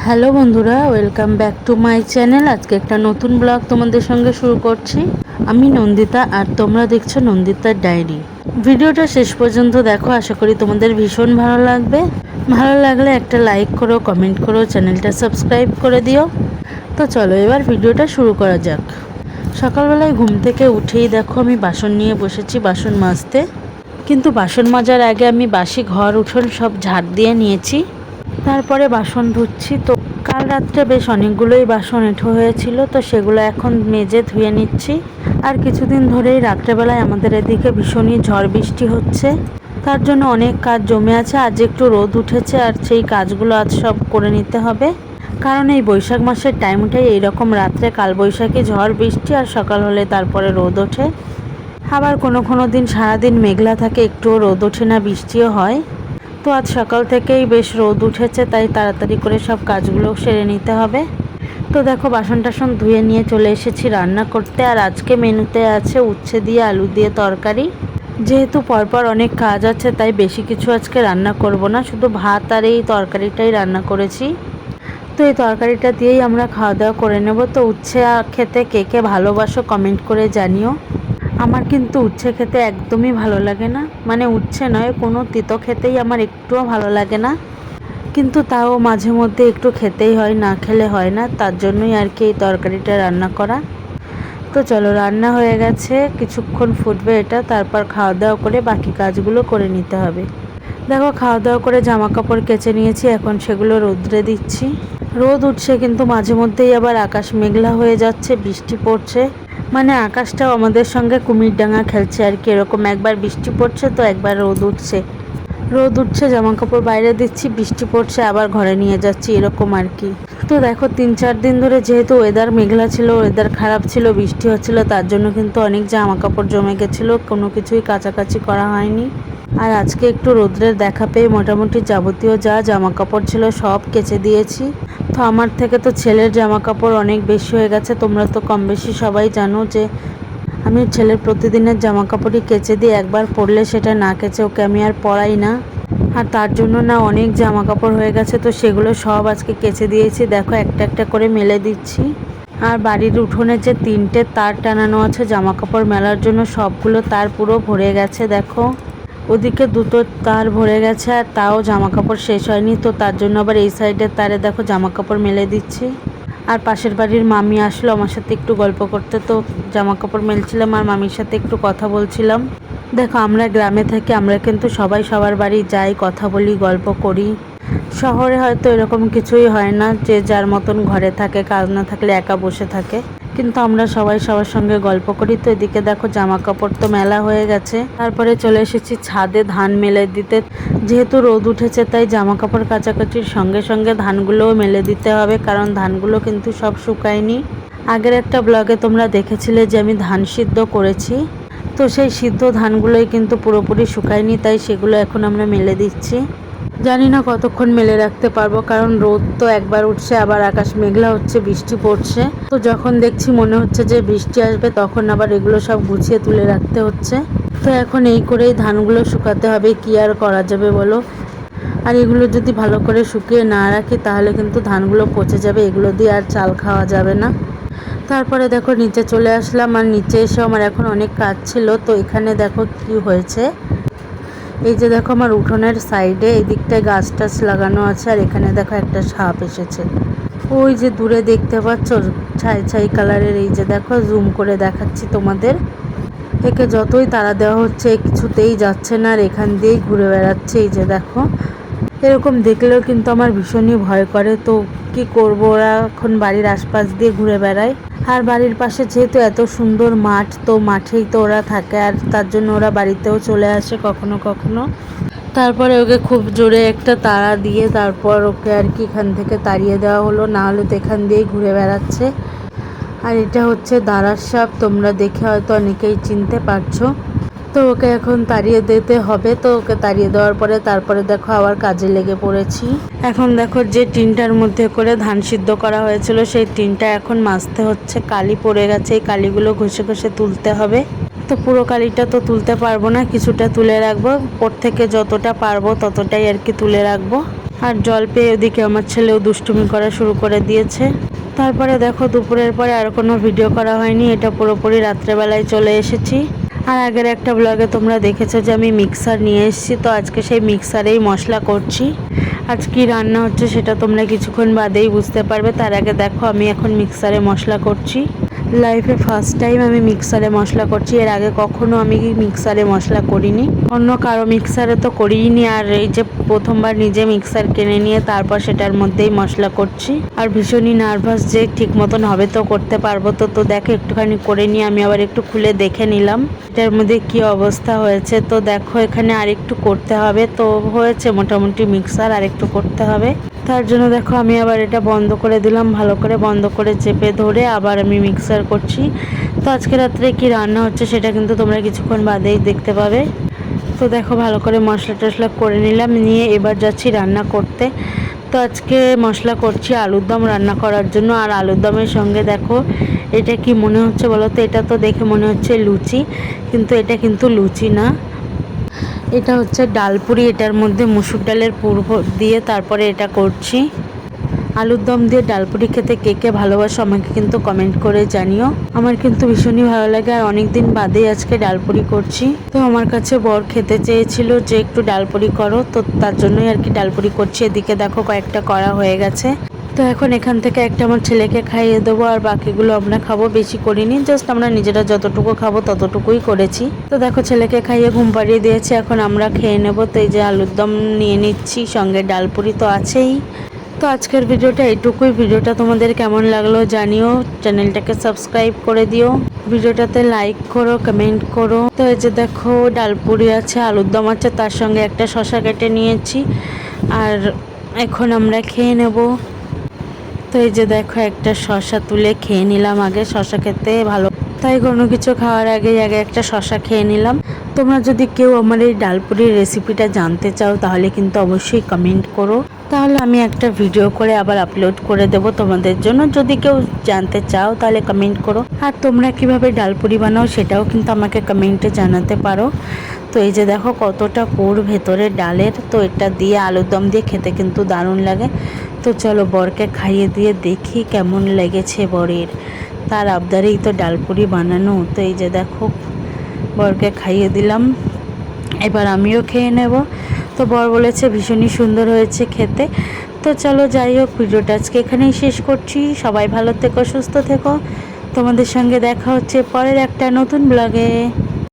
Hello বন্ধুরা, welcome back to my channel. আজকে একটা নতুন ব্লগ তোমাদের সঙ্গে শুরু করছি। আমি নন্দিতা আর তোমরা দেখছো নন্দিতার ডায়েরি। ভিডিওটা শেষ পর্যন্ত দেখো, আশা করি তোমাদের ভীষণ ভালো লাগবে। ভালো লাগলে একটা লাইক করো, কমেন্ট করো, চ্যানেলটা সাবস্ক্রাইব করে দিও। তো চলো এবার ভিডিওটা শুরু করা যাক। সকালবেলায় ঘুম থেকে উঠেই দেখো আমি বাসন নিয়ে বসেছি বাসন মাজতে। কিন্তু বাসন মাজার আগে আমি বাসি ঘর উঠোন সব ঝাড় দিয়ে নিয়েছি, তারপরে বাসন ধুচ্ছি। তো কাল রাত্রে বেশ অনেকগুলোই বাসন এঁঠো হয়েছিল, তো সেগুলো এখন মেজে ধুয়ে নিচ্ছি। আর কিছুদিন ধরেই রাত্রেবেলায় আমাদের এদিকে ভীষণই ঝড় বৃষ্টি হচ্ছে, তার জন্য অনেক কাজ জমে আছে। আজ একটু রোদ উঠেছে আর সেই কাজগুলো আজ সব করে নিতে হবে, কারণ এই বৈশাখ মাসের টাইমটাই এইরকম, রাত্রে কালবৈশাখী ঝড় বৃষ্টি আর সকাল হলে তারপরে রোদ ওঠে। আবার কোনো দিন সারাদিন মেঘলা থাকে, একটুও রোদ ওঠে না, বৃষ্টিও হয়। তো আজ সকাল থেকেই বেশ রোদ উঠেছে, তাই তাড়াতাড়ি করে সব কাজগুলো সেরে নিতে হবে। তো দেখো বাসন টাসন ধুয়ে নিয়ে চলে এসেছি রান্না করতে। আর আজকে মেনুতে আছে উচ্ছে দিয়ে আলু দিয়ে তরকারি। যেহেতু পরপর অনেক কাজ আছে, তাই বেশি কিছু আজকে রান্না করব না, শুধু ভাত আর এই তরকারিটাই রান্না করেছি। তো এই তরকারিটা দিয়েই আমরা খাওয়া দাওয়া করে নেব। তো উচ্ছে খেতে কে কে ভালোবাসো কমেন্ট করে জানিও। আমার কিন্তু উচ্ছে খেতে একদমই ভালো লাগে না, মানে উচ্ছে নয়, কোনো তিতো খেতেই আমার একটুও ভালো লাগে না। কিন্তু তাও মাঝে মধ্যে একটু খেতেই হয়, না খেলে হয় না, তার জন্যই আর কি এই তরকারিটা রান্না করা। তো চলো, রান্না হয়ে গেছে, কিছুক্ষণ ফুটবে এটা, তারপর খাওয়া দাওয়া করে বাকি কাজগুলো করে নিতে হবে। দেখো খাওয়া দাওয়া করে জামা কাপড় কেচে নিয়েছি, এখন সেগুলো রোদ্রে দিচ্ছি। রোদ উঠছে কিন্তু মাঝে মধ্যেই আবার আকাশ মেঘলা হয়ে যাচ্ছে, বৃষ্টি পড়ছে, মানে আকাশটাও আমাদের সঙ্গে কুমিরডাঙ্গা খেলছে আর কি। এরকম একবার বৃষ্টি পড়ছে তো একবার রোদ উঠছে, রোদ উঠছে জামা কাপড় বাইরে দিচ্ছি, বৃষ্টি পড়ছে আবার ঘরে নিয়ে যাচ্ছি, এরকম আর কি। তো দেখো 3-4 দিন ধরে যেহেতু ওয়েদার মেঘলা ছিল, ওয়েদার খারাপ ছিল, বৃষ্টি হচ্ছিল, তার জন্য কিন্তু অনেক জামা কাপড় জমে গেছিলো, কোনো কিছুই কাচাকাচি করা হয়নি। আর আজকে একটু রোদ্রের দেখা পেয়ে মোটামুটি যাবতীয় যা জামা কাপড় ছিল সব কেচে দিয়েছি। তো আমার থেকে তো ছেলের জামা কাপড় অনেক বেশি হয়ে গেছে, তোমরা তো কম বেশি সবাই জানো যে আমি ছেলের প্রতিদিনের জামা কাপড়ই কেচে দিই, একবার পরলে সেটা না কেচে ওকে আমি আর পরাই না। আর তার জন্য না অনেক জামা কাপড় হয়ে গেছে, তো সেগুলো সব আজকে কেচে দিয়েছি। দেখো একটা একটা করে মেলে দিচ্ছি। আর বাড়ির উঠোনে যে 3টে তার টানানো আছে জামা কাপড় মেলার জন্য, সবগুলো তার পুরো ভরে গেছে। দেখো ওদিকে 2টো তার ভরে গেছে, আর তাও জামা কাপড় শেষ হয়নি, তো তার জন্য আবার এই সাইডের তারে দেখো জামা কাপড় মেলে দিচ্ছি। আর পাশের বাড়ির মামি আসলো আমার সাথে একটু গল্প করতে, তো জামা কাপড় মেলছিলাম আর মামির সাথে একটু কথা বলছিলাম। দেখো আমরা গ্রামে থাকি, আমরা কিন্তু সবাই সবার বাড়ি যাই, কথা বলি, গল্প করি। শহরে হয়তো এরকম কিছুই হয় না, যে যার মতন ঘরে থাকে, কাজ না থাকলে একা বসে থাকে, কিন্তু আমরা সবাই সবার সঙ্গে গল্প করি। তো এদিকে দেখো জামা কাপড় তো মেলা হয়ে গেছে, তারপরে চলে এসেছি ছাদে ধান মেলে দিতে। যেহেতু রোদ উঠেছে তাই জামা কাপড় কাচাকাচির সঙ্গে সঙ্গে ধানগুলোও মেলে দিতে হবে, কারণ ধানগুলো কিন্তু সব শুকায়নি। আগের একটা ব্লগে তোমরা দেখেছিলে যে আমি ধান সিদ্ধ করেছি, তো সেই সিদ্ধ ধানগুলোই কিন্তু পুরোপুরি শুকায়নি, তাই সেগুলো এখন আমরা মেলে দিচ্ছি। জানি না কতক্ষণ মেলে রাখতে পারবো, কারণ রোদ তো একবার উঠছে আবার আকাশ মেঘলা হচ্ছে, বৃষ্টি পড়ছে। তো যখন দেখছি মনে হচ্ছে যে বৃষ্টি আসবে, তখন আবার এগুলো সব গুছিয়ে তুলে রাখতে হচ্ছে। তো এখন এই করেই ধানগুলো শুকাতে হবে, কি আর করা যাবে বলো। আর এগুলো যদি ভালো করে শুকিয়ে না রাখি তাহলে কিন্তু ধানগুলো পচে যাবে, এগুলো দিয়ে আর চাল খাওয়া যাবে না। তারপরে দেখো নিচে চলে আসলাম, আর নিচে এসে আমার এখন অনেক কাজ ছিল। তো এখানে দেখো কি হয়েছে, এই যে দেখো আমার উঠোনের সাইডে এই দিকটায় গাছ টাছ লাগানো আছে, আর এখানে দেখো একটা সাপ এসেছে। ওই যে দূরে দেখতে পাচ্ছ ছাই ছাই কালারের, এই যে দেখো জুম করে দেখাচ্ছি তোমাদের। একে যতই তাড়া দেওয়া হচ্ছে কিছুতেই যাচ্ছে না, আর এখান দিয়েই ঘুরে বেড়াচ্ছে। এই যে দেখো, এরকম দেখলেও কিন্তু আমার ভীষণই ভয় করে। তো কি করব, ওরা এখন বাড়ির আশপাশ দিয়ে ঘুরে বেড়ায়। আর বাড়ির পাশে যেহেতু এত সুন্দর মাঠ, তো মাঠেই তো ওরা থাকে, আর তার জন্য ওরা বাড়িতেও চলে আসে কখনো কখনো। তারপরে ওকে খুব জোরে একটা তাড়া দিয়ে তারপর ওকে আর কি এখান থেকে তাড়িয়ে দেওয়া হলো, না হলে তো এখান দিয়েই ঘুরে বেড়াচ্ছে। আর এটা হচ্ছে দাঁড়ার সাপ, তোমরা দেখে হয়তো অনেকেই চিনতে পারছো। তো ওকে এখন তাড়িয়ে দিতে হবে। তো ওকে তাড়িয়ে দেওয়ার পরে তারপরে দেখো আবার কাজে লেগে পড়েছি। এখন দেখো যে টিনটার মধ্যে করে ধান সিদ্ধ করা হয়েছিল সেই টিনটা এখন মাজতে হচ্ছে, কালি পড়ে গেছে, এই কালিগুলো ঘষে ঘষে তুলতে হবে। তো পুরো কালিটা তো তুলতে পারবো না, কিছুটা তুলে রাখবো, ওপর থেকে যতটা পারবো ততটাই আর কি তুলে রাখবো। আর জল পেয়ে ওদিকে আমার ছেলেও দুষ্টুমি করা শুরু করে দিয়েছে। তারপরে দেখো দুপুরের পরে আর কোনো ভিডিও করা হয়নি, এটা পুরোপুরি রাত্রেবেলায় চলে এসেছি। আর আগের একটা ব্লগে তোমরা দেখেছো যে আমি মিক্সার নিয়ে এসেছি, তো আজকে সেই মিক্সারেই মশলা করছি। আজ কি রান্না হচ্ছে সেটা তোমরা কিছুক্ষণ বাদেই বুঝতে পারবে। তার আগে দেখো আমি এখন মিক্সারে মশলা করছি। লাইফে ফার্স্ট টাইম আমি মিক্সারে মশলা করছি, এর আগে কখনো আমি মিক্সারে মশলা করিনি, অন্য কারো মিক্সারে তো করিনি। আর এই যে প্রথমবার নিজে মিক্সার কিনে নিয়ে তারপর সেটার মধ্যেই মশলা করছি। আর ভীষণই নার্ভাস যে ঠিক মতন হবে তো করতে পারবো তো। তো দেখো একটুখানি করে নিয়ে আমি আবার একটু খুলে দেখে নিলাম এটার মধ্যে কি অবস্থা হয়েছে। তো দেখো এখানে আর একটু করতে হবে, তো হয়েছে মোটামুটি মিক্সার, আর একটু করতে হবে। তার জন্য দেখো আমি আবার এটা বন্ধ করে দিলাম, ভালো করে বন্ধ করে চেপে ধরে আবার আমি মিক্সার করছি। তো আজকে রাত্রে কি রান্না হচ্ছে সেটা কিন্তু তোমরা কিছুক্ষণ বাদেই দেখতে পাবে। তো দেখো ভালো করে মশলা টশলা করে নিলাম, নিয়ে এবার যাচ্ছি রান্না করতে। তো আজকে মশলা করছি আলুর দম রান্না করার জন্য। আর আলুর দমের সঙ্গে দেখো এটা কি মনে হচ্ছে বলো তো? এটা তো দেখে মনে হচ্ছে লুচি, কিন্তু এটা কিন্তু লুচি না, এটা হচ্ছে ডালপুরি। এটার মধ্যে মুসুর ডালের পুর দিয়ে তারপরে এটা করছি। আলুর দম দিয়ে ডালপুরি খেতে কে কে ভালোবাসো আমাকে কিন্তু কমেন্ট করে জানিও। আমার কিন্তু ভীষণই ভালো লাগে, আর অনেক দিন বাদেই আজকে ডালপুরি করছি। তো আমার কাছে বর খেতে চেয়েছিল যে একটু ডালপুরি করো, তো তার জন্যই আর কি ডালপুরি করছি। এদিকে দেখো কয়েকটা করা হয়ে গেছে। তো এখন এখান থেকে একটা আমার ছেলেকে খাইয়ে দেবো, আর বাকিগুলো আমরা খাবো। বেশি করিনি, জাস্ট আমরা নিজেরা যতটুকু খাবো ততটুকুই করেছি। তো দেখো ছেলেকে খাইয়ে ঘুম পাড়িয়ে দিয়েছি, এখন আমরা খেয়ে নেবো। তো এই যে আলুর দম নিয়ে নিচ্ছি, সঙ্গে ডালপুরি তো আছেই। তো আজকের ভিডিওটা এইটুকুই। ভিডিওটা তোমাদের কেমন লাগলো জানিও, চ্যানেলটাকে সাবস্ক্রাইব করে দিও, ভিডিওটাতে লাইক করো, কমেন্ট করো। তো এই যে দেখো ডালপুরি আছে, আলুর দম আছে, তার সঙ্গে একটা শসা কেটে নিয়েছি, আর এখন আমরা খেয়ে নেব। তো এই যে দেখো একটা শসা তুলে খেয়ে নিলাম। আগে শসা খেতে ভালো, তাই কোনো কিছু খাওয়ার আগে একটা শসা খেয়ে নিলাম। তোমরা যদি কেউ আমার এই ডালপুরির রেসিপিটা জানতে চাও তাহলে কিন্তু অবশ্যই কমেন্ট করো, তাহলে আমি একটা ভিডিও করে আবার আপলোড করে দেব তোমাদের জন্য। যদি কেউ জানতে চাও তাহলে কমেন্ট করো। আর তোমরা কিভাবে ডালপুরি বানাও সেটাও কিন্তু আমাকে কমেন্টে জানাতে পারো। তো এই যে দেখো কতটা পুর ভেতরে ডালের, তো এটা দিয়ে আলুর দম দিয়ে খেতে কিন্তু দারুণ লাগে। তো চলো বরকে খাইয়ে দিয়ে দেখি কেমন লেগেছে বরের, তার আবদারেই তো ডালপুরি বানানো। তো এই যে দেখো বরকে খাইয়ে দিলাম, এবার আমিও খেয়ে নেব। তো বর বলেছে ভীষণই সুন্দর হয়েছে খেতে। তো চলো যাই হোক, ভিডিওটা আজকে এখানেই শেষ করছি। সবাই ভালো থেকো, সুস্থ থেকো। তোমাদের সঙ্গে দেখা হচ্ছে পরের একটা নতুন ব্লগে।